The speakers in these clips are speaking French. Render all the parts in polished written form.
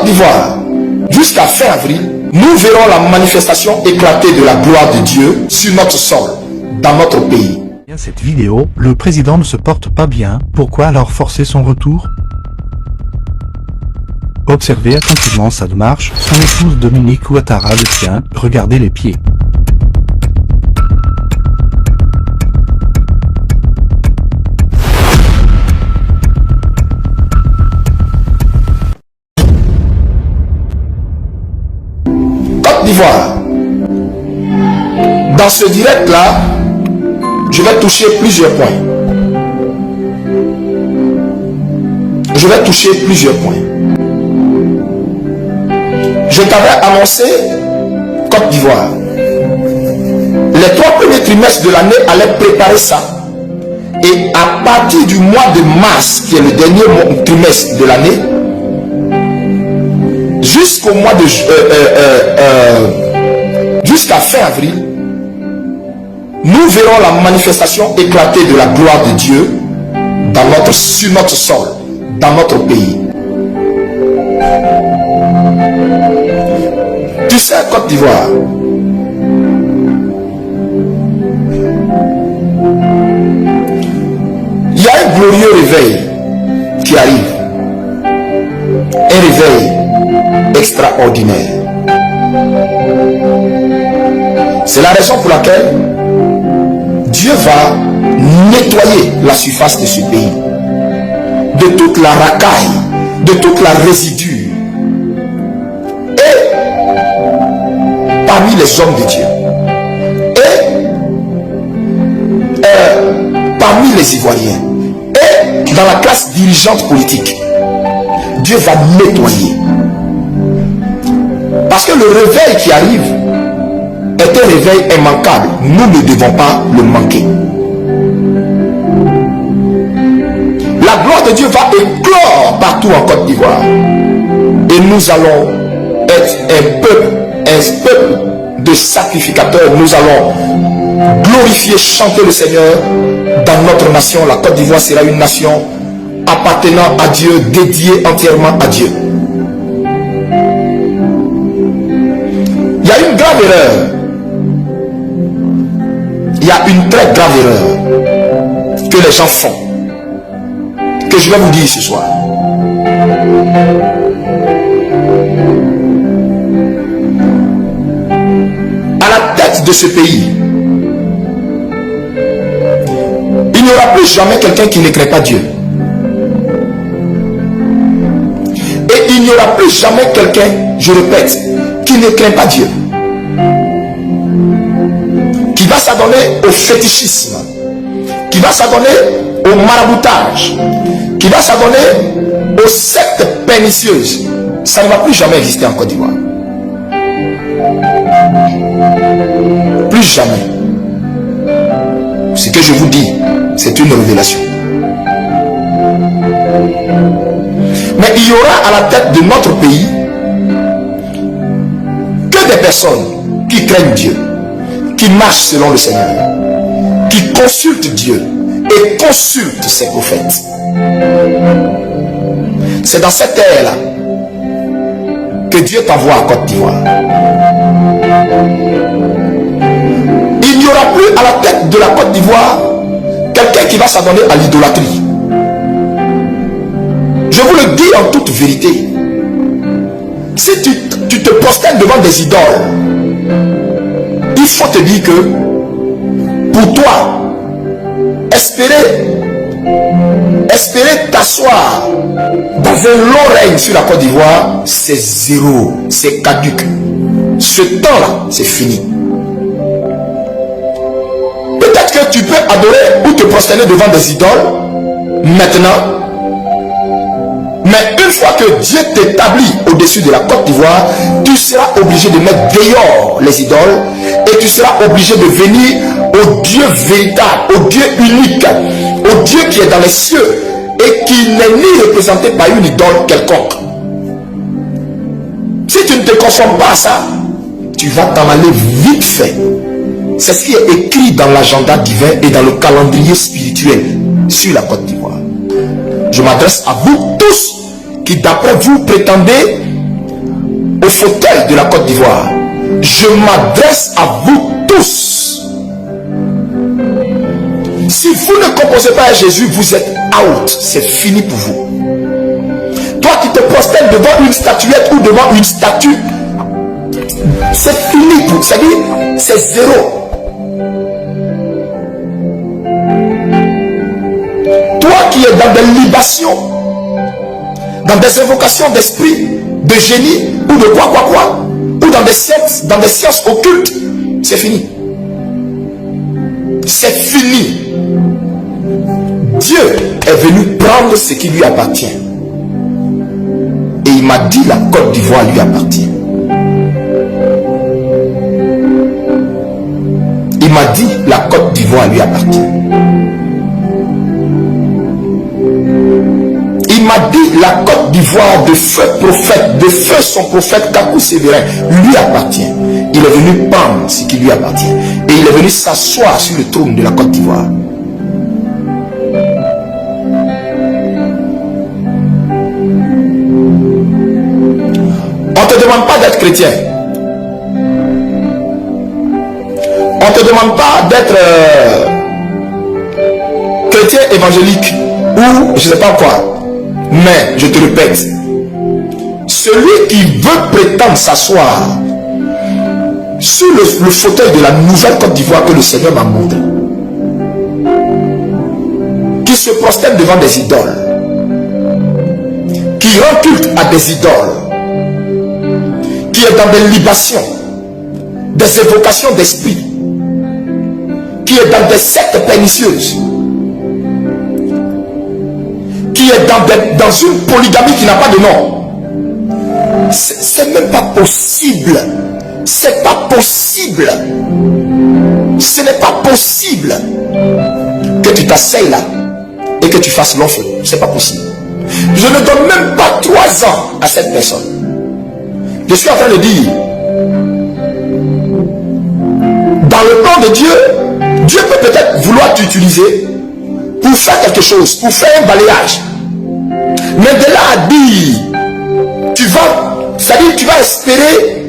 Côte d'Ivoire, jusqu'à fin avril, nous verrons la manifestation éclatée de la gloire de Dieu sur notre sol, dans notre pays. Dans cette vidéo, le président ne se porte pas bien, pourquoi alors forcer son retour? Observez attentivement sa démarche, son épouse Dominique Ouattara le tient, regardez les pieds. Côte d'Ivoire, dans ce direct-là, je vais toucher plusieurs points. Je t'avais annoncé Côte d'Ivoire. Les 3 premiers trimestres de l'année allaient préparer ça. Et à partir du mois de mars, qui est le dernier trimestre de l'année, jusqu'au mois de jusqu'à fin avril, nous verrons la manifestation éclatée de la gloire de Dieu sur notre sol, dans notre pays. Tu sais, Côte d'Ivoire, il y a un glorieux réveil qui arrive. Un réveil extraordinaire. C'est la raison pour laquelle Dieu va nettoyer la surface de ce pays de toute la racaille, de toute la résidue, et parmi les hommes de Dieu et parmi les Ivoiriens et dans la classe dirigeante politique, Dieu va nettoyer. Parce que le réveil qui arrive est un réveil immanquable. Nous ne devons pas le manquer. La gloire de Dieu va éclore partout en Côte d'Ivoire. Et nous allons être un peuple de sacrificateurs. Nous allons glorifier, chanter le Seigneur dans notre nation. La Côte d'Ivoire sera une nation appartenant à Dieu, dédiée entièrement à Dieu. Il y a une grave erreur. Il y a une très grave erreur que les gens font, que je vais vous dire ce soir. À la tête de ce pays, il n'y aura plus jamais quelqu'un qui ne crée pas Dieu. Et il n'y aura plus jamais quelqu'un, je répète, qui ne craint pas Dieu, qui va s'adonner au fétichisme, qui va s'adonner au maraboutage, qui va s'adonner aux sectes pernicieuses. Ça ne va plus jamais exister en Côte d'Ivoire. Plus jamais. Ce que je vous dis, c'est une révélation. Mais il y aura à la tête de notre pays que des personnes qui craignent Dieu, qui marchent selon le Seigneur, qui consultent Dieu et consultent ses prophètes. C'est dans cette ère-là que Dieu t'envoie à Côte d'Ivoire. Il n'y aura plus à la tête de la Côte d'Ivoire quelqu'un qui va s'adonner à l'idolâtrie. Je vous le dis en toute vérité. Si tu te prosternes devant des idoles, il faut te dire que pour toi, espérer t'asseoir dans un long règne sur la Côte d'Ivoire, c'est zéro, c'est caduc. Ce temps-là, c'est fini. Peut-être que tu peux adorer ou te prosterner devant des idoles maintenant, mais une fois que Dieu t'établit au-dessus de la Côte d'Ivoire, tu seras obligé de mettre dehors les idoles et tu seras obligé de venir au Dieu véritable, au Dieu unique, au Dieu qui est dans les cieux et qui n'est ni représenté par une idole quelconque. Si tu ne te conformes pas à ça, tu vas t'en aller vite fait. C'est ce qui est écrit dans l'agenda divin et dans le calendrier spirituel sur la Côte d'Ivoire. Je m'adresse à vous tous qui d'après vous prétendez au fauteuil de la Côte d'Ivoire, je m'adresse à vous tous. Si vous ne composez pas à Jésus, vous êtes out. C'est fini pour vous. Toi qui te prosternes devant une statuette ou devant une statue, c'est fini pour vous. C'est-à-dire, c'est zéro. Toi qui es dans des libations, dans des invocations d'esprit, de génie ou de quoi, ou dans des sciences occultes, c'est fini. C'est fini. Dieu est venu prendre ce qui lui appartient. Et il m'a dit la Côte d'Ivoire lui appartient. Il m'a dit la Côte d'Ivoire lui appartient. Il m'a dit la Côte d'Ivoire de feu prophète, de feu son prophète Kakou Sévérin lui appartient. Il est venu prendre ce qui lui appartient. Et il est venu s'asseoir sur le trône de la Côte d'Ivoire. On ne te demande pas d'être chrétien. On ne te demande pas d'être chrétien évangélique ou je ne sais pas quoi. Mais, je te répète, celui qui veut prétendre s'asseoir sur le fauteuil de la nouvelle Côte d'Ivoire que le Seigneur m'a montré, qui se prosterne devant des idoles, qui rend culte à des idoles, qui est dans des libations, des évocations d'esprit, qui est dans des sectes pernicieuses, qui est dans une polygamie qui n'a pas de nom. C'est même pas possible. C'est pas possible. Ce n'est pas possible que tu t'asseyes là et que tu fasses l'offre. C'est pas possible. Je ne donne même pas 3 ans à cette personne. Je suis en train de dire, dans le plan de Dieu, Dieu peut peut-être vouloir t'utiliser pour faire quelque chose, pour faire un balayage. Mais de là à dire, c'est-à-dire tu vas espérer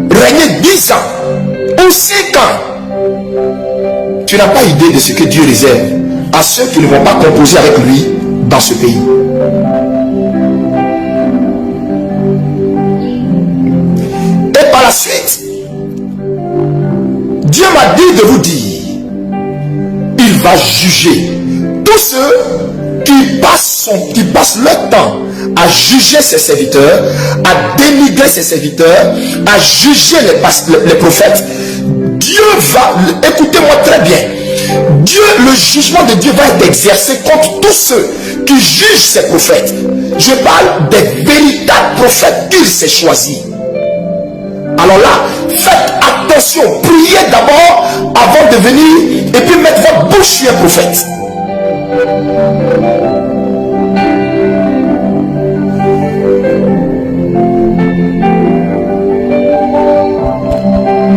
régner 10 ans ou 5 ans. Tu n'as pas idée de ce que Dieu réserve à ceux qui ne vont pas composer avec lui dans ce pays. Et par la suite, Dieu m'a dit de vous dire, il va juger tous ceux qui passent leur temps à juger ses serviteurs, à dénigrer ses serviteurs, à juger les prophètes. Dieu va, écoutez-moi très bien, le jugement de Dieu va être exercé contre tous ceux qui jugent ses prophètes. Je parle des véritables prophètes qu'il s'est choisis. Alors là, faites attention, priez d'abord avant de venir et puis mettre votre bouche sur un prophète.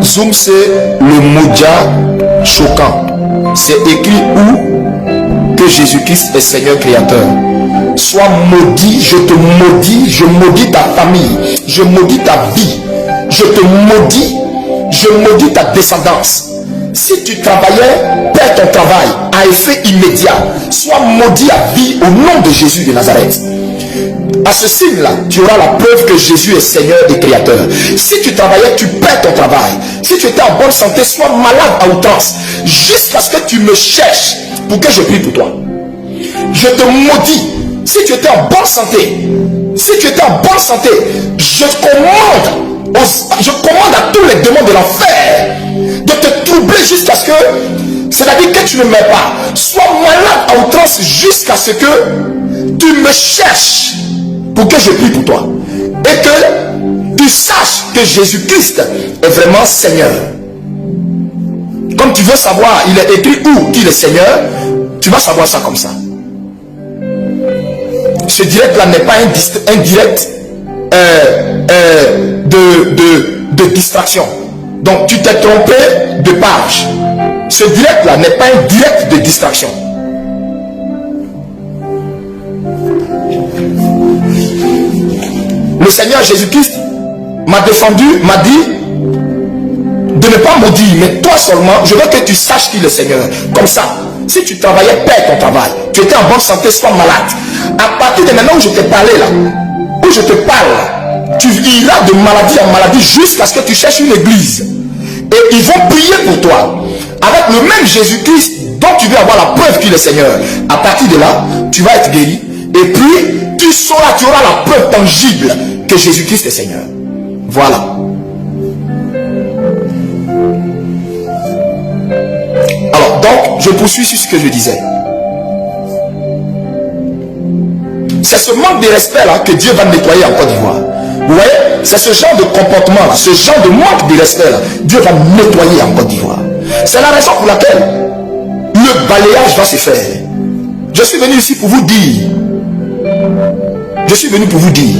Zoom, c'est le Moudja choquant. C'est écrit où que Jésus-Christ est Seigneur créateur. Sois maudit, je te maudis, je maudis ta famille, je maudis ta vie, je te maudis, je maudis ta descendance. Si tu travaillais, perds ton travail à effet immédiat. Sois maudit à vie au nom de Jésus de Nazareth. À ce signe-là, tu auras la preuve que Jésus est Seigneur et Créateur. Si tu travaillais, tu perds ton travail. Si tu étais en bonne santé, sois malade à outrance. Jusqu'à ce que tu me cherches pour que je prie pour toi. Je te maudis. Si tu étais en bonne santé, je commande à tous les démons de l'enfer de te troubler jusqu'à ce que, c'est-à-dire que tu ne meurs pas. Sois malade à outrance jusqu'à ce que tu me cherches pour que je prie pour toi. Et que tu saches que Jésus-Christ est vraiment Seigneur. Comme tu veux savoir, il est écrit où qu'il est Seigneur, tu vas savoir ça comme ça. Ce direct-là n'est pas un direct de distraction. Donc tu t'es trompé de page. Ce direct-là n'est pas un direct de distraction. le Seigneur Jésus-Christ m'a défendu, m'a dit de ne pas maudire, mais toi seulement, je veux que tu saches qui est le Seigneur. Comme ça, si tu travaillais, perds ton travail. Tu étais en bonne santé, sois malade. À partir de maintenant où je t'ai parlé là, où je te parle, tu iras de maladie en maladie jusqu'à ce que tu cherches une église. Et ils vont prier pour toi. Avec le même Jésus-Christ dont tu veux avoir la preuve qu'il est Seigneur. À partir de là, tu vas être guéri. Et puis, tu sauras, tu auras la preuve tangible que Jésus-Christ est Seigneur. Voilà. Alors, donc, je poursuis sur ce que je disais. C'est ce manque de respect là que Dieu va nettoyer en Côte d'Ivoire. Vous voyez, c'est ce genre de comportement là, ce genre de manque de respect là, Dieu va nettoyer en Côte d'Ivoire. C'est la raison pour laquelle le balayage va se faire. Je suis venu ici pour vous dire. Je suis venu pour vous dire.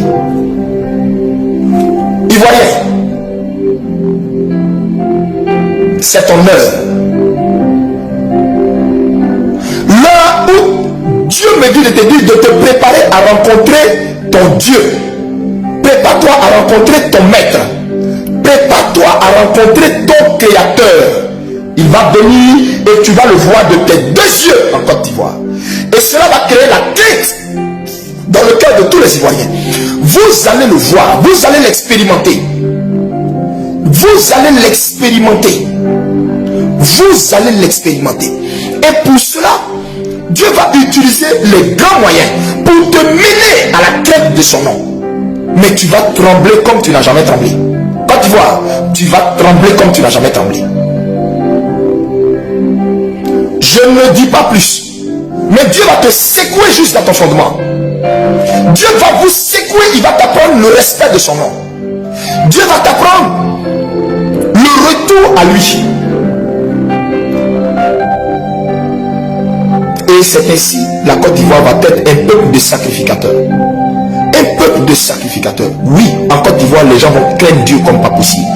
Ivoirien, c'est ton heure. Là où Dieu me dit de te dire de te préparer à rencontrer ton Dieu. Prépare-toi à rencontrer ton maître. Prépare-toi à rencontrer ton créateur. Il va venir et tu vas le voir de tes deux yeux en Côte d'Ivoire. Et cela va créer la crainte dans le cœur de tous les Ivoiriens. Vous allez le voir, vous allez l'expérimenter. Vous allez l'expérimenter. Vous allez l'expérimenter. Et pour cela, Dieu va utiliser les grands moyens pour te mener à la quête de son nom. Mais tu vas trembler comme tu n'as jamais tremblé. Côte d'Ivoire, tu vas trembler comme tu n'as jamais tremblé. Je ne dis pas plus. Mais Dieu va te secouer juste dans ton fondement. Dieu va vous secouer, il va t'apprendre le respect de son nom. Dieu va t'apprendre le retour à lui. Et c'est ainsi la Côte d'Ivoire va être un peuple de sacrificateurs. Un peuple de sacrificateurs. Oui, en Côte d'Ivoire, les gens vont craindre Dieu comme pas possible.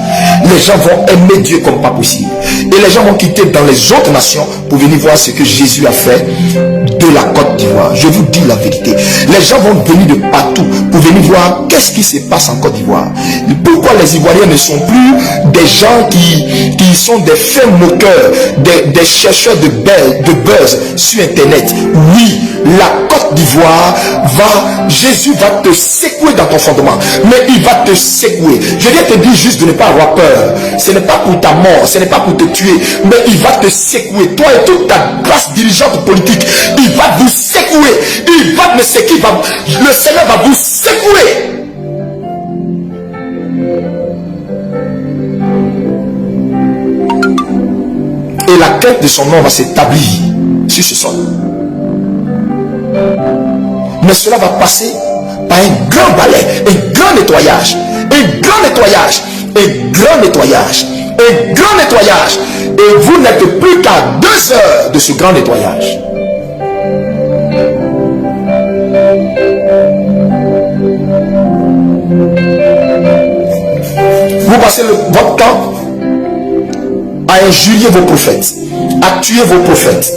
Les gens vont aimer Dieu comme pas possible. Et les gens vont quitter dans les autres nations pour venir voir ce que Jésus a fait de la Côte d'Ivoire. Je vous dis la vérité. Les gens vont venir de partout pour venir voir qu'est-ce qui se passe en Côte d'Ivoire. Pourquoi les Ivoiriens ne sont plus des gens qui sont des fins moqueurs, des chercheurs de buzz sur Internet. Oui, la Côte d'Ivoire Jésus va te secouer dans ton fondement. Mais il va te secouer. Je viens te dire juste de ne pas avoir peur. Ce n'est pas pour ta mort, ce n'est pas pour te tuer, mais il va te secouer. Toi et toute ta classe dirigeante politique, il va vous secouer. Il va me secouer. Le Seigneur va vous secouer. Et la crainte de son nom va s'établir sur ce sol. Mais cela va passer par un grand balai, un grand nettoyage, un grand nettoyage, un grand nettoyage, un grand nettoyage. Et vous n'êtes plus qu'à 2 heures de ce grand nettoyage. Vous passez votre temps à injurier vos prophètes, à tuer vos prophètes,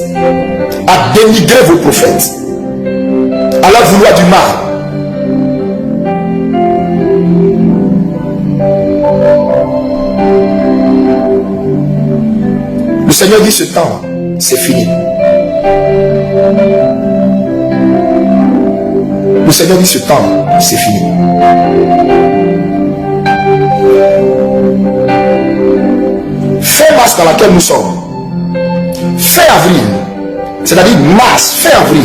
à dénigrer vos prophètes, à leur vouloir du mal. Le Seigneur dit ce temps, c'est fini. Le Seigneur dit ce temps, c'est fini. Fin mars dans laquelle nous sommes, fin avril, c'est-à-dire mars, fin avril,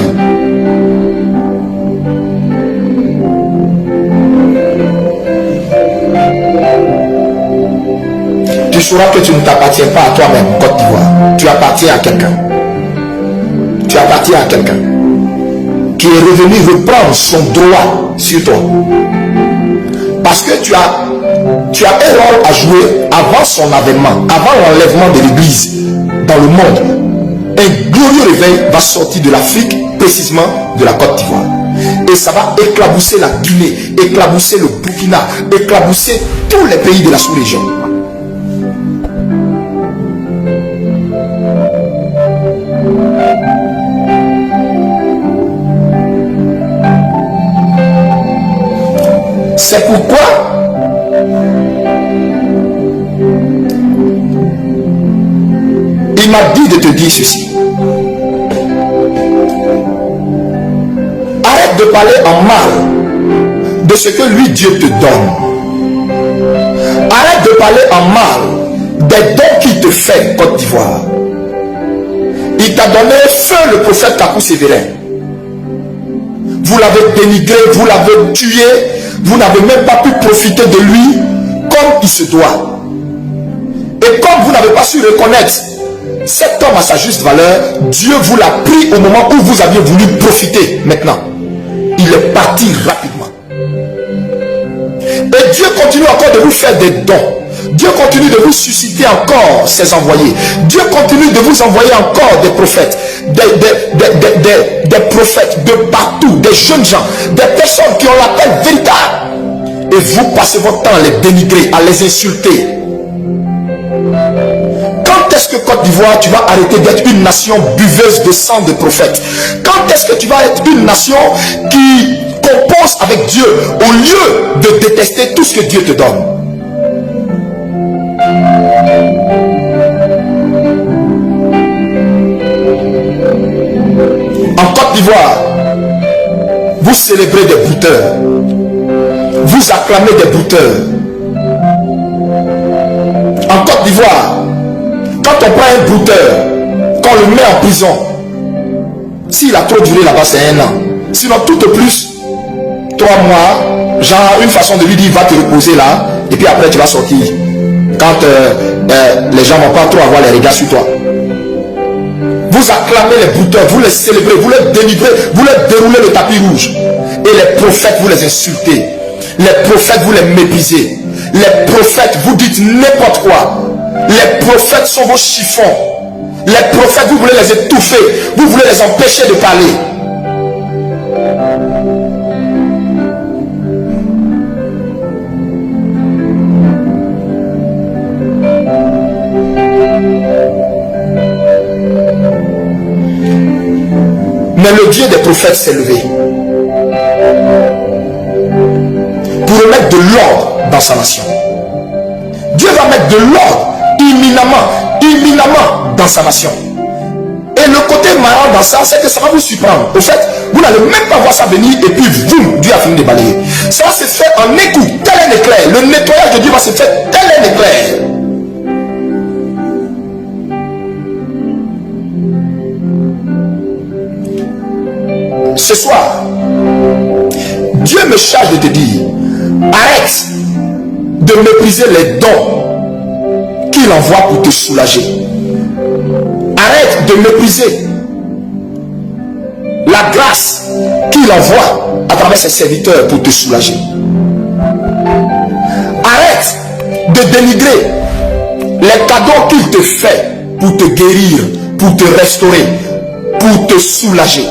tu sauras que tu ne t'appartiens pas à toi-même, Côte d'Ivoire. Tu appartiens à quelqu'un. Tu appartiens à quelqu'un qui est revenu reprendre son droit sur toi. Parce que tu as un rôle à jouer avant son avènement, avant l'enlèvement de l'église dans le monde. Un glorieux réveil va sortir de l'Afrique, précisément de la Côte d'Ivoire. Et ça va éclabousser la Guinée, éclabousser le Burkina, éclabousser tous les pays de la sous-région. C'est pourquoi il m'a dit de te dire ceci. Arrête de parler en mal de ce que lui, Dieu te donne. Arrête de parler en mal des dons qu'il te fait, Côte d'Ivoire. Il t'a donné feu le prophète Kakou Sévérin. Vous l'avez dénigré, vous l'avez tué, vous n'avez même pas pu profiter de lui comme il se doit. Et comme vous n'avez pas su reconnaître cet homme à sa juste valeur, Dieu vous l'a pris au moment où vous aviez voulu profiter. Maintenant, il est parti rapidement. Et Dieu continue encore de vous faire des dons. Dieu continue de vous susciter encore ses envoyés. Dieu continue de vous envoyer encore des prophètes, des prophètes de partout, des jeunes gens, des personnes qui ont l'appel véritable. Et vous passez votre temps à les dénigrer, à les insulter. Quand est-ce que Côte d'Ivoire, tu vas arrêter d'être une nation buveuse de sang de prophètes? Quand est-ce que tu vas être une nation qui compose avec Dieu au lieu de détester tout ce que Dieu te donne? En Côte d'Ivoire, vous célébrez des brouteurs, vous acclamez des brouteurs. En Côte d'Ivoire, quand on prend un brouteur, qu'on le met en prison, s'il a trop duré là-bas, c'est 1 an. Sinon, tout au plus, 3 mois, genre une façon de lui dire, va te reposer là, et puis après tu vas sortir. Quand les gens ne vont pas trop avoir les regards sur toi. Vous acclamez les brouteurs, vous les célébrez, vous les délivrez, vous les déroulez le tapis rouge. Et les prophètes, vous les insultez. Les prophètes, vous les méprisez. Les prophètes, vous dites n'importe quoi. Les prophètes sont vos chiffons. Les prophètes, vous voulez les étouffer. Vous voulez les empêcher de parler. Mais le Dieu des prophètes s'est levé pour remettre de l'ordre dans sa nation. Dieu va mettre de l'ordre imminemment dans sa nation. Et le côté marrant dans ça, c'est que ça va vous surprendre. Au fait, vous n'allez même pas voir ça venir et puis boum, Dieu a fini de balayer. Ça va se faire en écoute, tel un éclair. Le nettoyage de Dieu va se faire tel un éclair. Ce soir, Dieu me charge de te dire, arrête de mépriser les dons qu'il envoie pour te soulager. Arrête de mépriser la grâce qu'il envoie à travers ses serviteurs pour te soulager. Arrête de dénigrer les cadeaux qu'il te fait pour te guérir, pour te restaurer, pour te soulager.